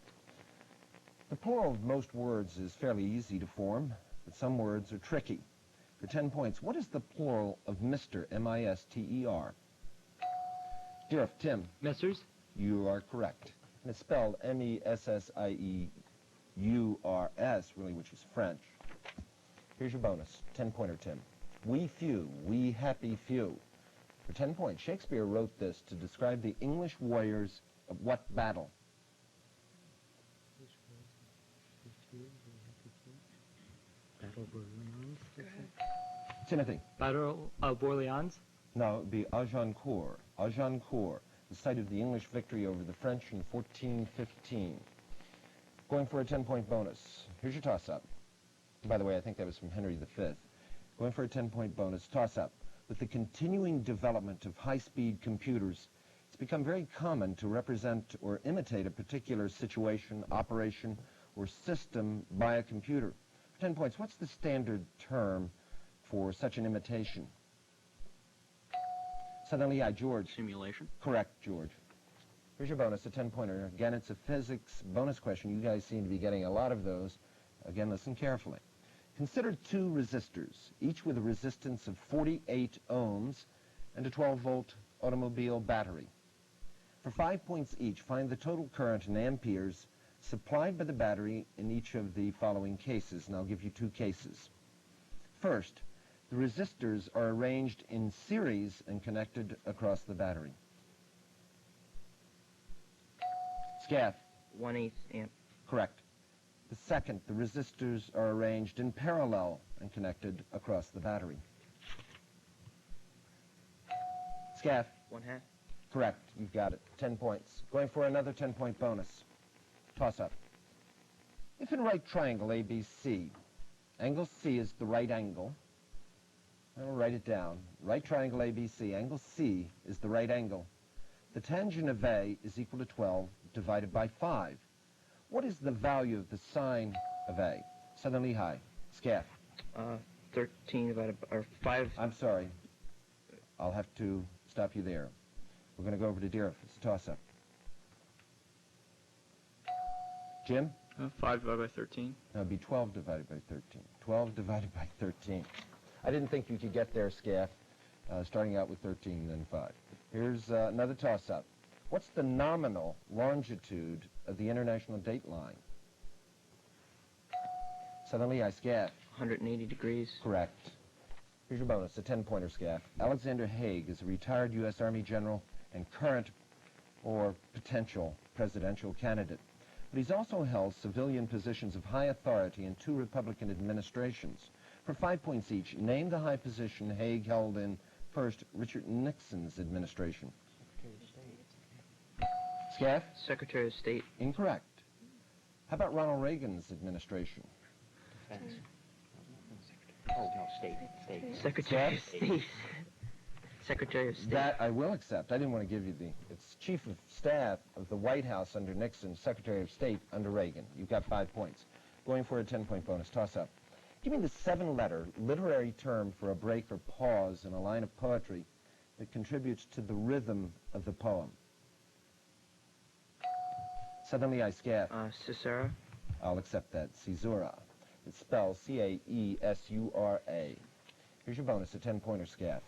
The plural of most words is fairly easy to form, but some words are tricky. For 10 points, what is the plural of Mr., M-I-S-T-E-R? Dieruff, Tim. Messrs. You are correct. And it's spelled M-E-S-S-I-E-U-R-S, really, which is French. Here's your bonus, 10-pointer, Tim. We few, we happy few. For 10 points, Shakespeare wrote this to describe the English warriors of what battle? Battle of Orleans. Timothy. Battle of Orleans. No, it would be Agincourt. Agincourt, the site of the English victory over the French in 1415. Going for a 10-point bonus. Here's your toss-up. By the way, I think that was from Henry V. Going for a 10-point bonus. Toss-up. With the continuing development of high-speed computers, it's become very common to represent or imitate a particular situation, operation, or system by a computer. For 10 points, what's the standard term for such an imitation? Southern Lehigh, George. Simulation. Correct, George. Here's your bonus, a 10-pointer. Again, it's a physics bonus question. You guys seem to be getting a lot of those. Again, listen carefully. Consider 2 resistors, each with a resistance of 48 ohms and a 12-volt automobile battery. For 5 points each, find the total current in amperes supplied by the battery in each of the following cases, and I'll give you 2 cases. First, the resistors are arranged in series and connected across the battery. Scaff. 1/8 amp. Correct. The second, the resistors are arranged in parallel and connected across the battery. Scaff. 1/2. Correct. You've got it. 10 points. Going for another 10-point bonus. Toss up. If in right triangle ABC, angle C is the right angle, I'll write it down. Right triangle ABC, angle C is the right angle. The tangent of A is equal to 12 divided by 5. What is the value of the sine of A? Southern Lehigh. Scaff. 13 divided by, or 5. I'm sorry. I'll have to stop you there. We're going to go over to Dieruff. It's a toss-up. Jim? 5 divided by 13. That would be 12 divided by 13. 12 divided by 13. I didn't think you could get there, Scaff, starting out with 13 and then 5. Here's another toss-up. What's the nominal longitude of the international date line? Southern Lehigh, Scaff. 180 degrees. Correct. Here's your bonus, a 10-pointer, Scaff. Alexander Haig is a retired U.S. Army general and current or potential presidential candidate. But he's also held civilian positions of high authority in 2 Republican administrations. For 5 points each, name the high position Haig held in, first, Richard Nixon's administration. Scaff? Secretary of State. Incorrect. How about Ronald Reagan's administration? Defense. Oh, no, state. Secretary of State. Secretary of State. That I will accept. I didn't want to give you it's Chief of Staff of the White House under Nixon, Secretary of State under Reagan. You've got 5 points. Going for a 10-point bonus. Toss up. Give me the 7-letter literary term for a break or pause in a line of poetry that contributes to the rhythm of the poem. Southern Lehigh Scaff. Cicera. I'll accept that. Caesura. It's spelled C-A-E-S-U-R-A. Here's your bonus, a 10-pointer, Scaff.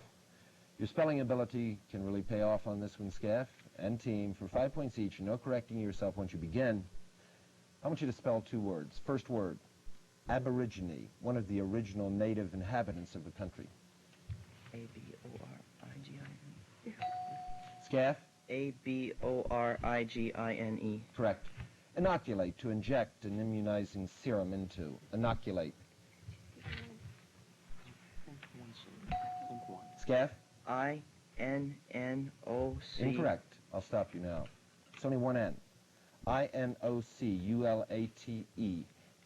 Your spelling ability can really pay off on this one, Scaff and team. For 5 points each, no correcting yourself once you begin. I want you to spell 2 words. First word, aborigine, one of the original native inhabitants of the country. A-B-O-R-I-G-I-N-E. Scaff? A-B-O-R-I-G-I-N-E. Correct. Inoculate, to inject an immunizing serum into. Inoculate. Scaff? I-N-N-O-C. Incorrect. I'll stop you now. It's only one N. I-N-O-C-U-L-A-T-E.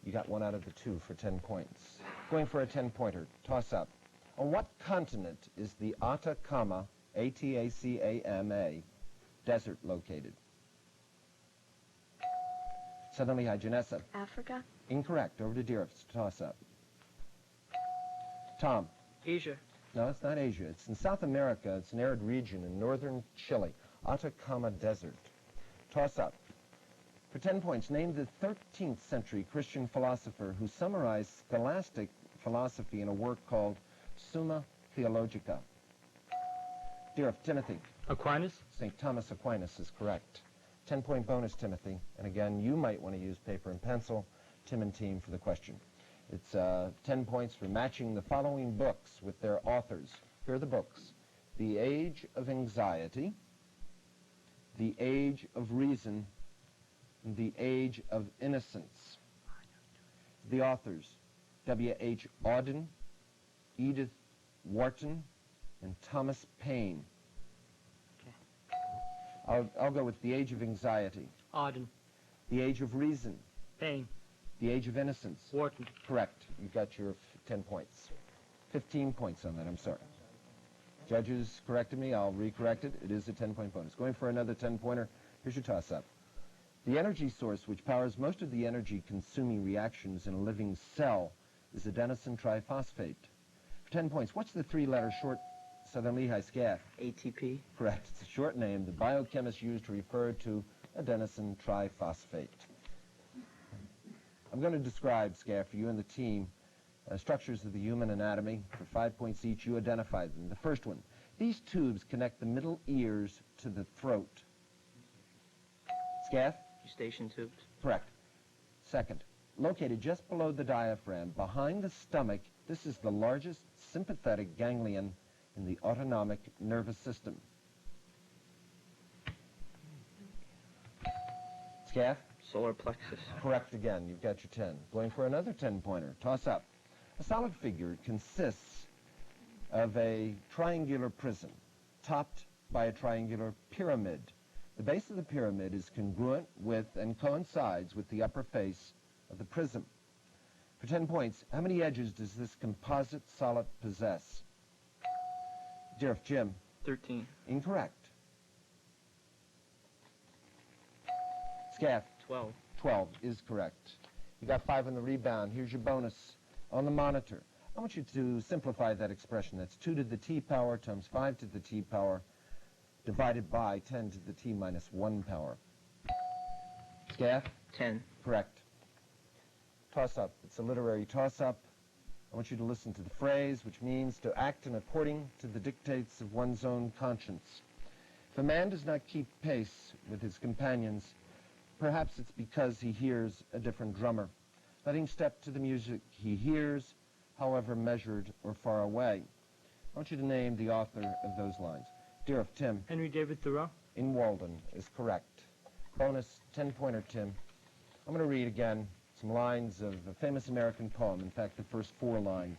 You got 1 out of the 2 for 10 points. Going for a 10-pointer. Toss up. On what continent is the Atacama, A-T-A-C-A-M-A, desert located? Southern Lehigh, Janessa. Africa. Incorrect. Over to Dieruff. Toss up. Tom. Asia. No, it's not Asia. It's in South America. It's an arid region in northern Chile. Atacama Desert. Toss up. For 10 points, name the 13th century Christian philosopher who summarized scholastic philosophy in a work called Summa Theologica. Dieruff, Timothy. Aquinas. St. Thomas Aquinas is correct. 10-point bonus, Timothy. And again, you might want to use paper and pencil, Tim and team, for the question. It's 10 points for matching the following books with their authors. Here are the books. The Age of Anxiety, The Age of Reason, and The Age of Innocence. The authors, W.H. Auden, Edith Wharton, and Thomas Paine. I'll go with The Age of Anxiety. Auden. The Age of Reason. Paine. The Age of Innocence. Wharton. Correct. You got your 10 points. 15 points on that, I'm sorry. Judges corrected me. I'll recorrect it. It is a 10-point bonus. Going for another 10-pointer. Here's your toss-up. The energy source which powers most of the energy-consuming reactions in a living cell is adenosine triphosphate. For 10 points, what's the 3-letter short Southern Lehigh Scaff? ATP. Correct. It's a short name the biochemists use to refer to adenosine triphosphate. I'm going to describe, Scaff, for you and the team, structures of the human anatomy. For 5 points each, you identify them. The first one, these tubes connect the middle ears to the throat. Scaff? Eustachian tubes. Correct. Second, located just below the diaphragm, behind the stomach, this is the largest sympathetic ganglion in the autonomic nervous system. Scaff? Solar plexus. Correct again. You've got your 10. Going for another 10-pointer. Toss up. A solid figure consists of a triangular prism topped by a triangular pyramid. The base of the pyramid is congruent with and coincides with the upper face of the prism. For 10 points, how many edges does this composite solid possess? Dieruff, Jim. 13. Incorrect. Scaff. 12. 12 is correct. You got 5 on the rebound. Here's your bonus on the monitor. I want you to simplify that expression. That's 2 to the t power times 5 to the t power divided by 10 to the t minus 1 power. Scaff? 10. Correct. Toss-up. It's a literary toss-up. I want you to listen to the phrase, which means to act in according to the dictates of one's own conscience. If a man does not keep pace with his companions, perhaps it's because he hears a different drummer. Let him step to the music he hears, however measured or far away. I want you to name the author of those lines. Dieruff, Tim. Henry David Thoreau. In Walden is correct. Bonus 10-pointer, Tim. I'm going to read again some lines of a famous American poem. In fact, the first 4 lines.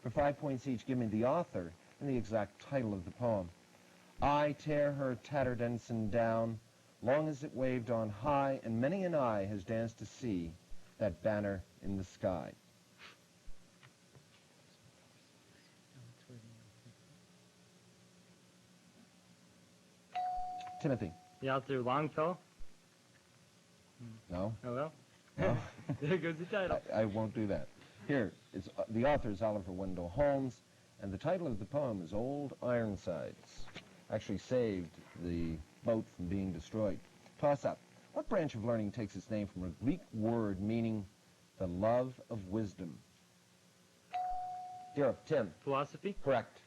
For 5 points each, give me the author and the exact title of the poem. I tear her tattered ensign down, long as it waved on high, and many an eye has danced to see that banner in the sky. Timothy. The author Longfellow. No? Oh well. No? There goes the title. I won't do that. Here, it's, the author is Oliver Wendell Holmes, and the title of the poem is Old Ironsides. Actually saved the boat from being destroyed. Toss up. What branch of learning takes its name from a Greek word meaning the love of wisdom? Dieruff, Tim. Philosophy? Correct.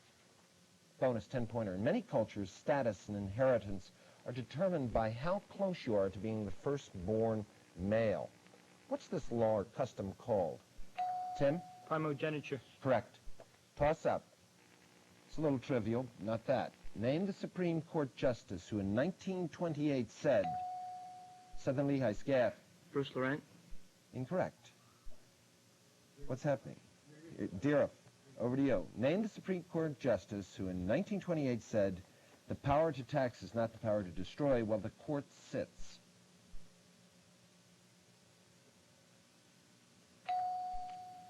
Bonus 10-pointer. In many cultures, status and inheritance are determined by how close you are to being the firstborn male. What's this law or custom called? Tim? Primogeniture. Correct. Toss up. It's a little trivial, not that. Name the Supreme Court justice who in 1928 said, Southern Lehigh, Scaff. Bruce Laurent? Incorrect. What's happening? Dieruff, over to you. Name the Supreme Court justice who in 1928 said, the power to tax is not the power to destroy while the court sits.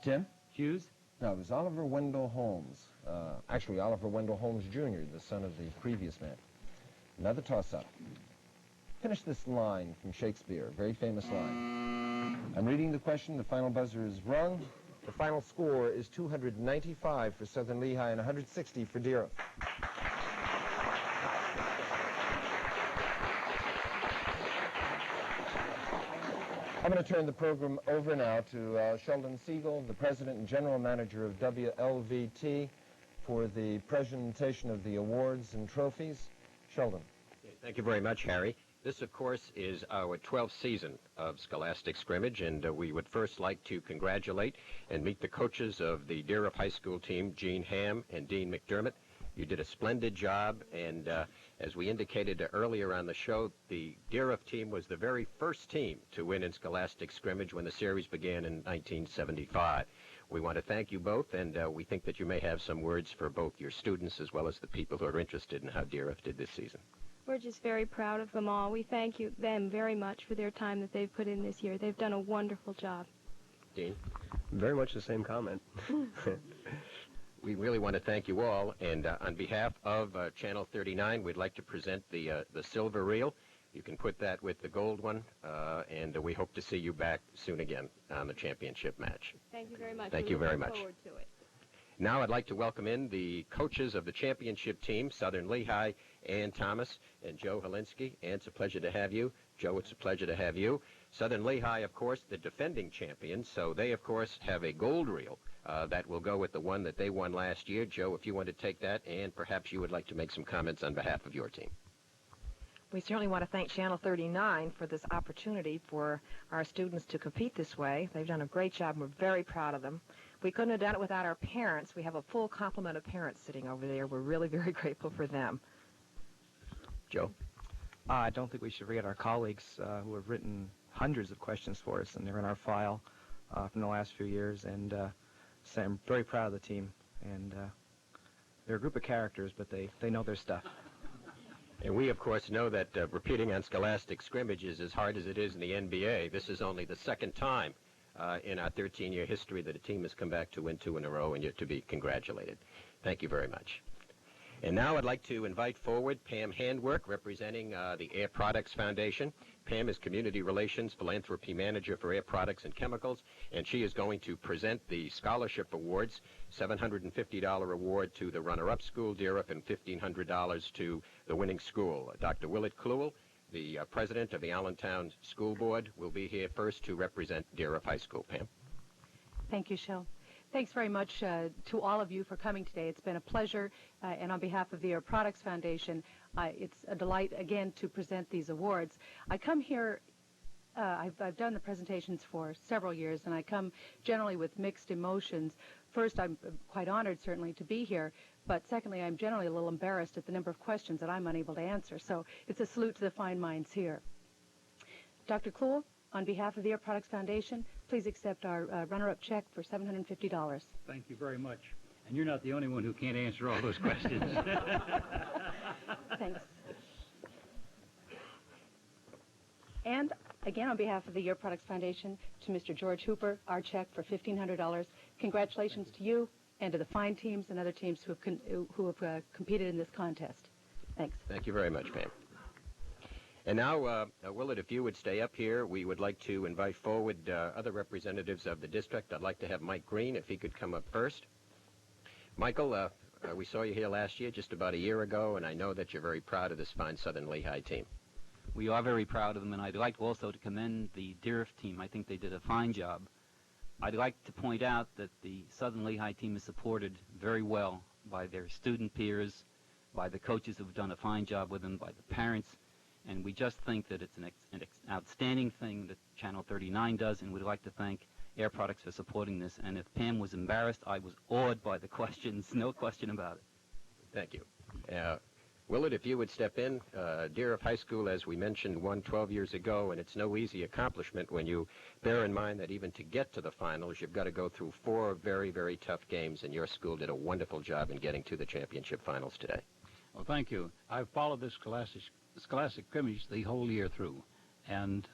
Tim? Hughes? No, it was Oliver Wendell Holmes. Actually, Oliver Wendell Holmes Jr., the son of the previous man. Another toss-up. Finish this line from Shakespeare, a very famous line. I'm reading the question. The final buzzer is rung. The final score is 295 for Southern Lehigh and 160 for Dieruff. I'm going to turn the program over now to Sheldon Siegel, the President and General Manager of WLVT, for the presentation of the awards and trophies. Sheldon. Thank you very much, Harry. This, of course, is our 12th season of Scholastic Scrimmage, and we would first like to congratulate and meet the coaches of the Dieruff High School team, Gene Ham and Dean McDermott. You did a splendid job, and as we indicated earlier on the show, the Dieruff team was the very first team to win in Scholastic Scrimmage when the series began in 1975. We want to thank you both, and we think that you may have some words for both your students as well as the people who are interested in how Dieruff did this season. We're just very proud of them all. We thank them very much for their time that they've put in this year. They've done a wonderful job. Dean? Very much the same comment. We really want to thank you all, and on behalf of Channel 39, we'd like to present the silver reel. You can put that with the gold one, and we hope to see you back soon again on the championship match. Thank you very much. Thank you very much. Forward to it. Now I'd like to welcome in the coaches of the championship team, Southern Lehigh, Ann Thomas and Joe Helinski. Ann, it's a pleasure to have you. Joe, it's a pleasure to have you. Southern Lehigh, of course, the defending champions, so they, of course, have a gold reel that will go with the one that they won last year. Joe, if you want to take that, and perhaps you would like to make some comments on behalf of your team. We certainly want to thank Channel 39 for this opportunity for our students to compete this way. They've done a great job, and we're very proud of them. We couldn't have done it without our parents. We have a full complement of parents sitting over there. We're really very grateful for them. Joe? I don't think we should forget our colleagues who have written hundreds of questions for us, and they're in our file from the last few years. And so I'm very proud of the team. And they're a group of characters, but they know their stuff. And we, of course, know that repeating on Scholastic Scrimmage is as hard as it is in the NBA. This is only the second time in our 13-year history that a team has come back to win 2 in a row, and you're to be congratulated. Thank you very much. And now I'd like to invite forward Pam Handwork, representing the Air Products Foundation. Pam is Community Relations Philanthropy Manager for Air Products and Chemicals, and she is going to present the scholarship awards, $750 award to the runner-up school, Dieruff, and $1,500 to the winning school. Dr. Willett Kluel, the president of the Allentown School Board, will be here first to represent Dieruff High School. Pam? Thank you, Shel. Thanks very much to all of you for coming today. It's been a pleasure, and on behalf of the Air Products Foundation, it's a delight again to present these awards. I come here, I've done the presentations for several years, and I come generally with mixed emotions. First, I'm quite honored, certainly, to be here, but secondly, I'm generally a little embarrassed at the number of questions that I'm unable to answer, so it's a salute to the fine minds here. Dr. Kluel, on behalf of the Air Products Foundation, please accept our runner-up check for $750. Thank you very much. And you're not the only one who can't answer all those questions. Thanks. And again, on behalf of the Air Products Foundation, to Mr. George Hooper, our check for $1,500. Congratulations to you and to the fine teams and other teams who have competed in this contest. Thanks. Thank you very much, Pam. And now, Willett, if you would stay up here, we would like to invite forward other representatives of the district. I'd like to have Mike Green, if he could come up first. Michael, we saw you here last year, just about a year ago, and I know that you're very proud of this fine Southern Lehigh team. We are very proud of them, and I'd like also to commend the Dieruff team. I think they did a fine job. I'd like to point out that the Southern Lehigh team is supported very well by their student peers, by the coaches who've done a fine job with them, by the parents, and we just think that it's an outstanding thing that Channel 39 does, and we'd like to thank Air Products for supporting this. And if Pam was embarrassed, I was awed by the questions, no question about it. Thank you. Willard, if you would step in. Dieruff High School, as we mentioned, won 12 years ago, and it's no easy accomplishment when you bear in mind that even to get to the finals, you've got to go through 4 very, very tough games, and your school did a wonderful job in getting to the championship finals today. Well, thank you. I've followed this Scholastic Scrimmage the whole year through, and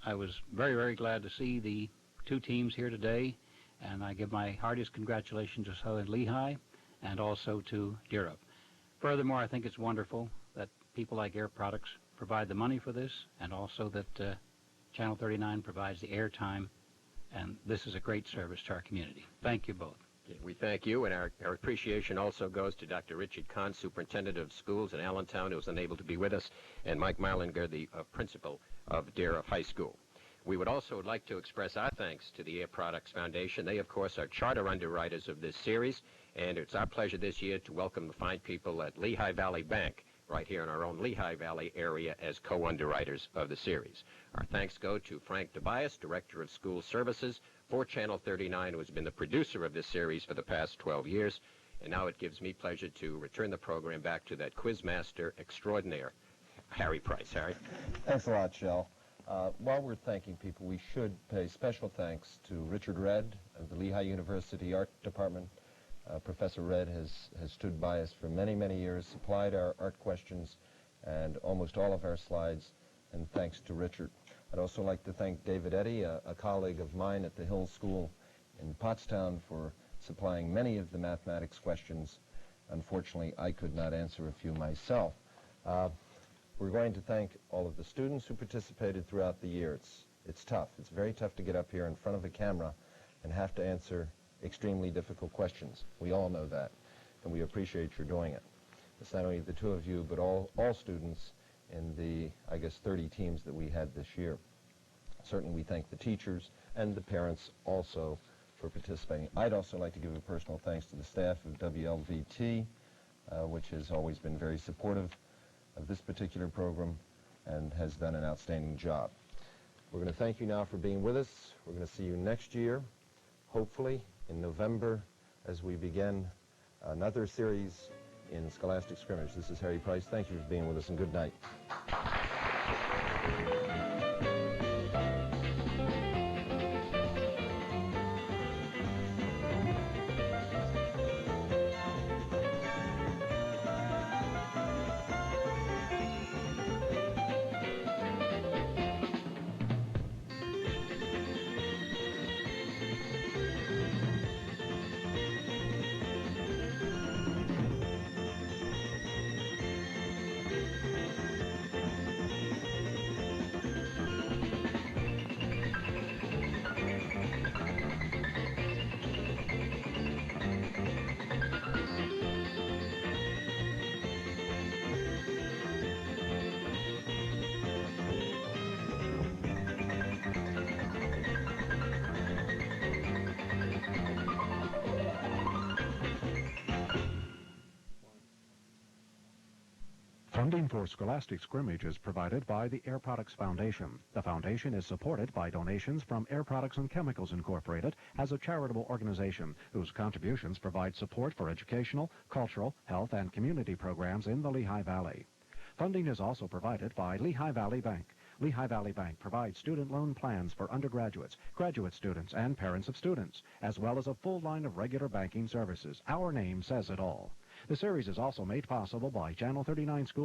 I was very, very glad to see the 2 teams here today, and I give my heartiest congratulations to Southern Lehigh and also to Dieruff. Furthermore, I think it's wonderful that people like Air Products provide the money for this, and also that Channel 39 provides the airtime, and this is a great service to our community. Thank you both. We thank you, and our appreciation also goes to Dr. Richard Kahn, Superintendent of Schools in Allentown, who was unable to be with us, and Mike Marlinger, the principal of Dieruff High School. We would also like to express our thanks to the Air Products Foundation. They, of course, are charter underwriters of this series, and it's our pleasure this year to welcome the fine people at Lehigh Valley Bank, right here in our own Lehigh Valley area, as co-underwriters of the series. Our thanks go to Frank Tobias, Director of School Services for Channel 39, who has been the producer of this series for the past 12 years. And now it gives me pleasure to return the program back to that quizmaster extraordinaire, Harry Price. Harry? Thanks a lot, Shell. While we're thanking people, we should pay special thanks to Richard Redd of the Lehigh University Art Department. Professor Redd has stood by us for many, many years, supplied our art questions and almost all of our slides, and thanks to Richard. I'd also like to thank David Eddy, a colleague of mine at the Hill School in Pottstown, for supplying many of the mathematics questions. Unfortunately, I could not answer a few myself. We're going to thank all of the students who participated throughout the year. It's tough. It's very tough to get up here in front of a camera and have to answer extremely difficult questions. We all know that, and we appreciate your doing it. It's not only the 2 of you, but all students in the, I guess, 30 teams that we had this year. Certainly we thank the teachers and the parents also for participating. I'd also like to give a personal thanks to the staff of WLVT, which has always been very supportive of this particular program and has done an outstanding job. We're going to thank you now for being with us. We're going to see you next year, hopefully in November, as we begin another series in Scholastic Scrimmage. This is Harry Price. Thank you for being with us, and good night. Funding for Scholastic Scrimmage is provided by the Air Products Foundation. The foundation is supported by donations from Air Products and Chemicals Incorporated as a charitable organization whose contributions provide support for educational, cultural, health, and community programs in the Lehigh Valley. Funding is also provided by Lehigh Valley Bank. Lehigh Valley Bank provides student loan plans for undergraduates, graduate students, and parents of students, as well as a full line of regular banking services. Our name says it all. The series is also made possible by Channel 39 School